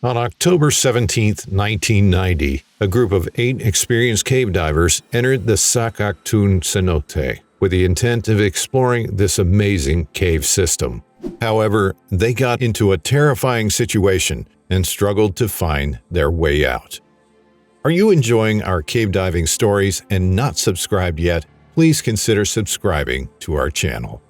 On October 17, 1990, a group of 8 experienced cave divers entered the Sac Actun Cenote with the intent of exploring this amazing cave system. However, they got into a terrifying situation and struggled to find their way out. Are you enjoying our cave diving stories and not subscribed yet? Please consider subscribing to our channel.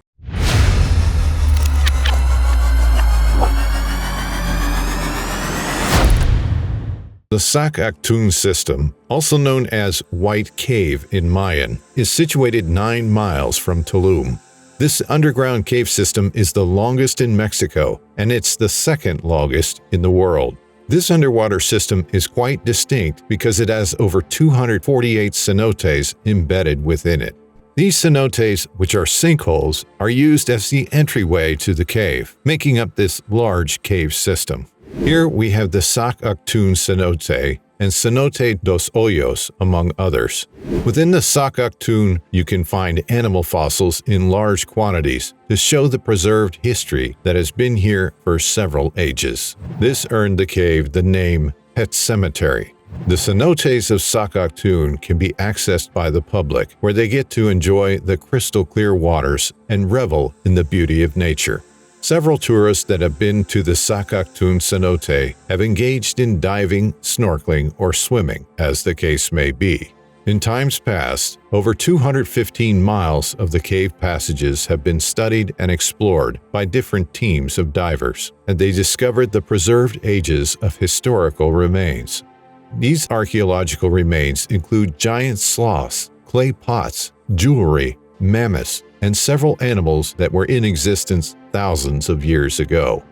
The Sac Actun System, also known as White Cave in Mayan, is situated 9 miles from Tulum. This underground cave system is the longest in Mexico, and it's the second longest in the world. This underwater system is quite distinct because it has over 248 cenotes embedded within it. These cenotes, which are sinkholes, are used as the entryway to the cave, making up this large cave system. Here we have the Sac Actun Cenote and Cenote dos Ojos, among others. Within the Sac Actun, you can find animal fossils in large quantities to show the preserved history that has been here for several ages. This earned the cave the name Pet Cemetery. The cenotes of Sac Actun can be accessed by the public, where they get to enjoy the crystal clear waters and revel in the beauty of nature. Several tourists that have been to the Sac Actun Cenote have engaged in diving, snorkeling, or swimming, as the case may be. In times past, over 215 miles of the cave passages have been studied and explored by different teams of divers, and they discovered the preserved ages of historical remains. These archaeological remains include giant sloths, clay pots, jewelry, mammoths, and several animals that were in existence thousands of years ago.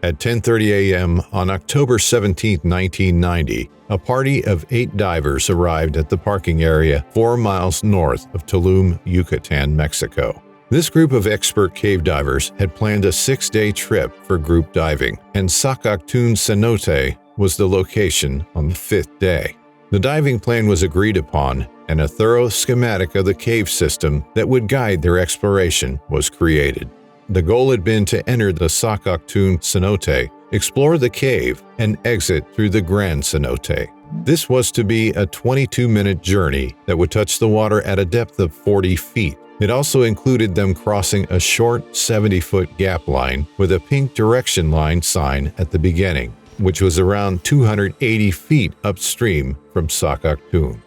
At 10:30 a.m. on October 17, 1990, a party of 8 divers arrived at the parking area 4 miles north of Tulum, Yucatan, Mexico. This group of expert cave divers had planned a 6-day trip for group diving, and Sac Actun Cenote was the location on the 5th day. The diving plan was agreed upon, and a thorough schematic of the cave system that would guide their exploration was created. The goal had been to enter the Sac Actun Cenote, explore the cave, and exit through the Grand Cenote. This was to be a 22-minute journey that would touch the water at a depth of 40 feet. It also included them crossing a short 70-foot gap line with a pink direction line sign at the beginning, which was around 280 feet upstream from Sac Actun.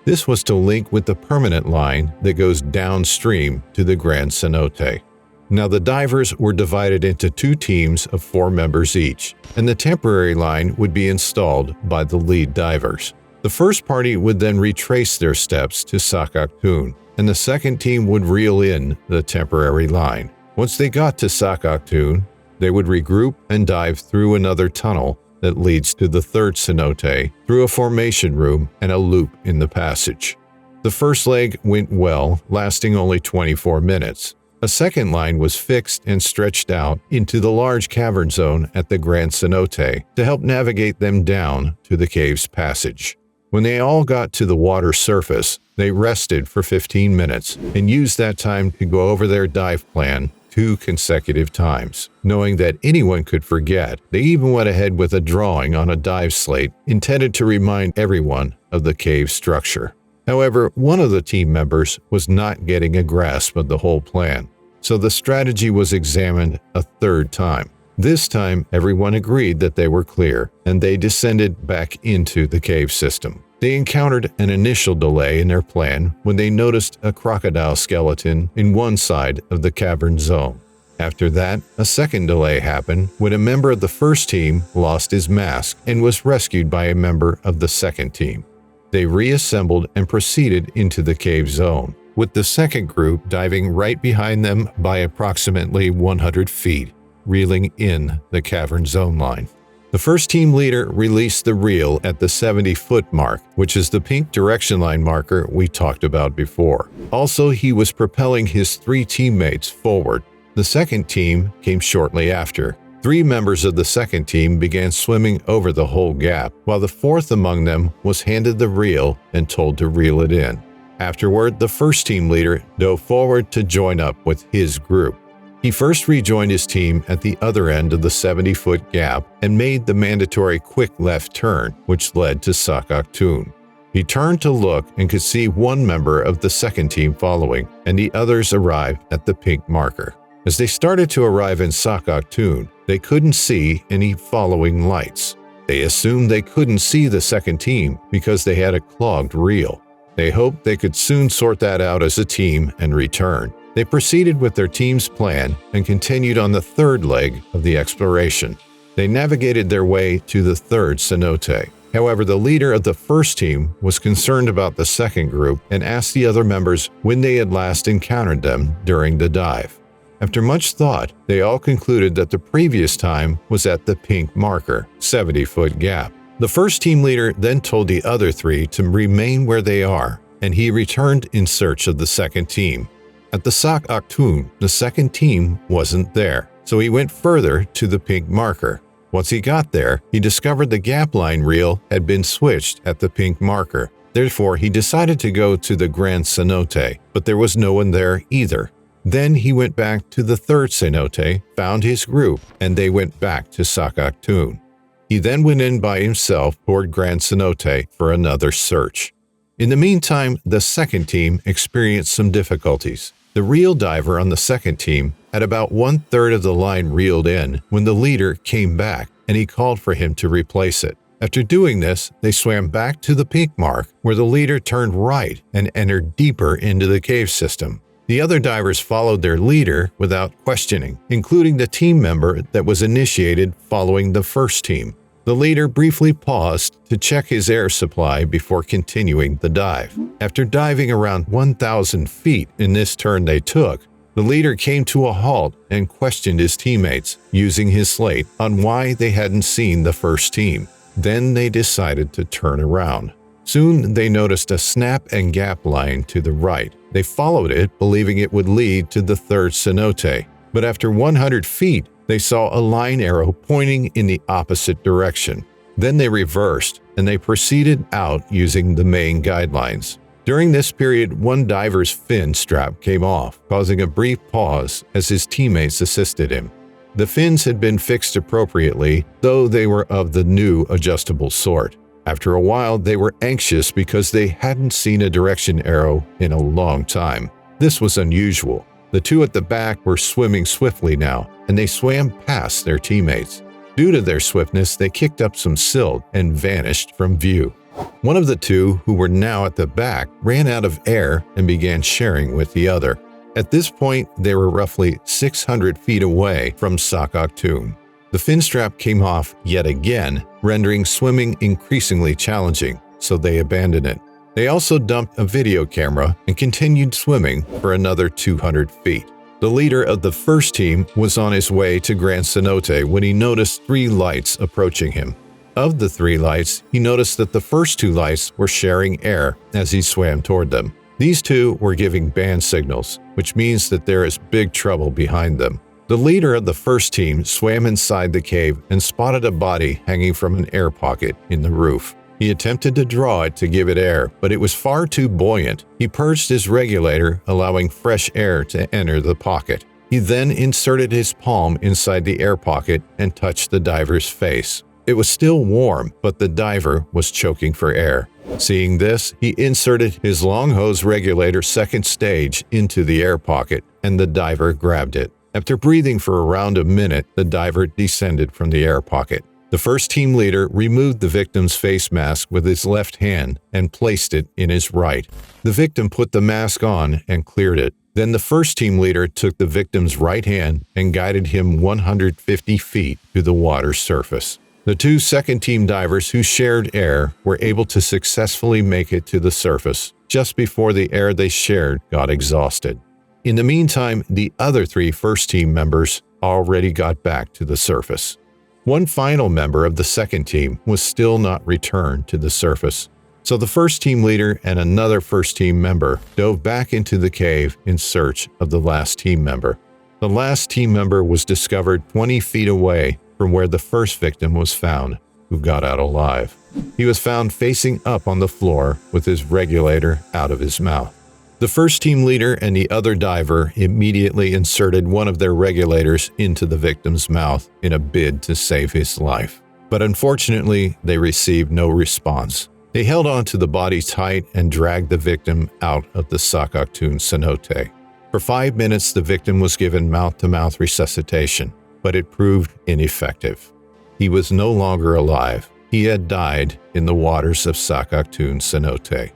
This was to link with the permanent line that goes downstream to the Grand Cenote. Now the divers were divided into 2 teams of 4 members each, and the temporary line would be installed by the lead divers. The first party would then retrace their steps to Sac Actun, and the second team would reel in the temporary line. Once they got to Sac Actun, they would regroup and dive through another tunnel that leads to the third cenote, through a formation room and a loop in the passage. The first leg went well, lasting only 24 minutes. A second line was fixed and stretched out into the large cavern zone at the Grand Cenote to help navigate them down to the cave's passage. When they all got to the water surface, they rested for 15 minutes and used that time to go over their dive plan 2 consecutive times. Knowing that anyone could forget, they even went ahead with a drawing on a dive slate intended to remind everyone of the cave structure. However, one of the team members was not getting a grasp of the whole plan, so the strategy was examined a 3rd time. This time, everyone agreed that they were clear, and they descended back into the cave system. They encountered an initial delay in their plan when they noticed a crocodile skeleton in one side of the cavern zone. After that, a second delay happened when a member of the first team lost his mask and was rescued by a member of the second team. They reassembled and proceeded into the cave zone, with the second group diving right behind them by approximately 100 feet, reeling in the cavern zone line. The first team leader released the reel at the 70-foot mark, which is the pink direction line marker we talked about before. Also, he was propelling his 3 teammates forward. The second team came shortly after. 3 members of the second team began swimming over the whole gap, while the 4th among them was handed the reel and told to reel it in. Afterward, the first team leader dove forward to join up with his group. He first rejoined his team at the other end of the 70-foot gap and made the mandatory quick left turn, which led to Sac Actun. He turned to look and could see one member of the second team following, and the others arrived at the pink marker. As they started to arrive in Sac Actun, they couldn't see any following lights. They assumed they couldn't see the second team because they had a clogged reel. They hoped they could soon sort that out as a team and return. They proceeded with their team's plan and continued on the third leg of the exploration. They navigated their way to the third cenote. However, the leader of the first team was concerned about the second group and asked the other members when they had last encountered them during the dive. After much thought, they all concluded that the previous time was at the pink marker, 70-foot gap. The first team leader then told the other three to remain where they are, and he returned in search of the second team. At the Sac Actun, the second team wasn't there, so he went further to the pink marker. Once he got there, he discovered the gap line reel had been switched at the pink marker. Therefore, he decided to go to the Grand Cenote, but there was no one there either. Then he went back to the third cenote, found his group, and they went back to Sac Actun. He then went in by himself toward Grand Cenote for another search. In the meantime, the second team experienced some difficulties. The reel diver on the second team had about 1/3 of the line reeled in when the leader came back and he called for him to replace it. After doing this, they swam back to the pink mark where the leader turned right and entered deeper into the cave system. The other divers followed their leader without questioning, including the team member that was initiated following the first team. The leader briefly paused to check his air supply before continuing the dive. After diving around 1,000 feet in this turn they took, the leader came to a halt and questioned his teammates, using his slate, on why they hadn't seen the first team. Then they decided to turn around. Soon they noticed a snap and gap line to the right. They followed it, believing it would lead to the third cenote. But after 100 feet, they saw a line arrow pointing in the opposite direction. Then they reversed, and they proceeded out using the main guidelines. During this period, one diver's fin strap came off, causing a brief pause as his teammates assisted him. The fins had been fixed appropriately, though they were of the new adjustable sort. After a while, they were anxious because they hadn't seen a direction arrow in a long time. This was unusual. The two at the back were swimming swiftly now, and they swam past their teammates. Due to their swiftness, they kicked up some silt and vanished from view. One of the two, who were now at the back, ran out of air and began sharing with the other. At this point, they were roughly 600 feet away from Sac Actun. The fin strap came off yet again, rendering swimming increasingly challenging, so they abandoned it. They also dumped a video camera and continued swimming for another 200 feet. The leader of the first team was on his way to Grand Cenote when he noticed 3 lights approaching him. Of the 3 lights, he noticed that the first 2 lights were sharing air as he swam toward them. These 2 were giving band signals, which means that there is big trouble behind them. The leader of the first team swam inside the cave and spotted a body hanging from an air pocket in the roof. He attempted to draw it to give it air, but it was far too buoyant. He purged his regulator, allowing fresh air to enter the pocket. He then inserted his palm inside the air pocket and touched the diver's face. It was still warm, but the diver was choking for air. Seeing this, he inserted his long hose regulator second stage into the air pocket, and the diver grabbed it. After breathing for around a minute, the diver descended from the air pocket. The first team leader removed the victim's face mask with his left hand and placed it in his right. The victim put the mask on and cleared it. Then the first team leader took the victim's right hand and guided him 150 feet to the water's surface. The 2 second team divers who shared air were able to successfully make it to the surface just before the air they shared got exhausted. In the meantime, the other 3 first team members already got back to the surface. One final member of the second team was still not returned to the surface, so the first team leader and another first team member dove back into the cave in search of the last team member. The last team member was discovered 20 feet away from where the first victim was found, who got out alive. He was found facing up on the floor with his regulator out of his mouth. The first team leader and the other diver immediately inserted one of their regulators into the victim's mouth in a bid to save his life. But unfortunately, they received no response. They held on to the body tight and dragged the victim out of the Sac Actun cenote. For 5 minutes, the victim was given mouth-to-mouth resuscitation, but it proved ineffective. He was no longer alive. He had died in the waters of Sac Actun cenote.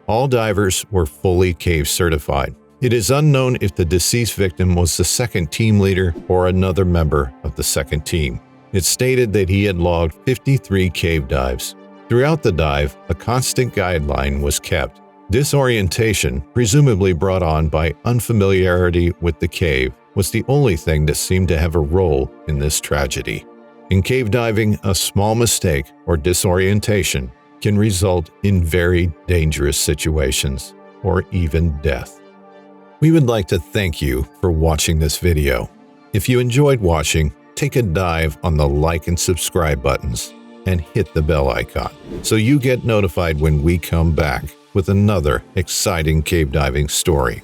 All divers were fully cave certified. It is unknown if the deceased victim was the second team leader or another member of the second team. It's stated that he had logged 53 cave dives. Throughout the dive, a constant guideline was kept. Disorientation, presumably brought on by unfamiliarity with the cave, was the only thing that seemed to have a role in this tragedy. In cave diving, a small mistake or disorientation can result in very dangerous situations or even death. We would like to thank you for watching this video. If you enjoyed watching, take a dive on the like and subscribe buttons and hit the bell icon so you get notified when we come back with another exciting cave diving story.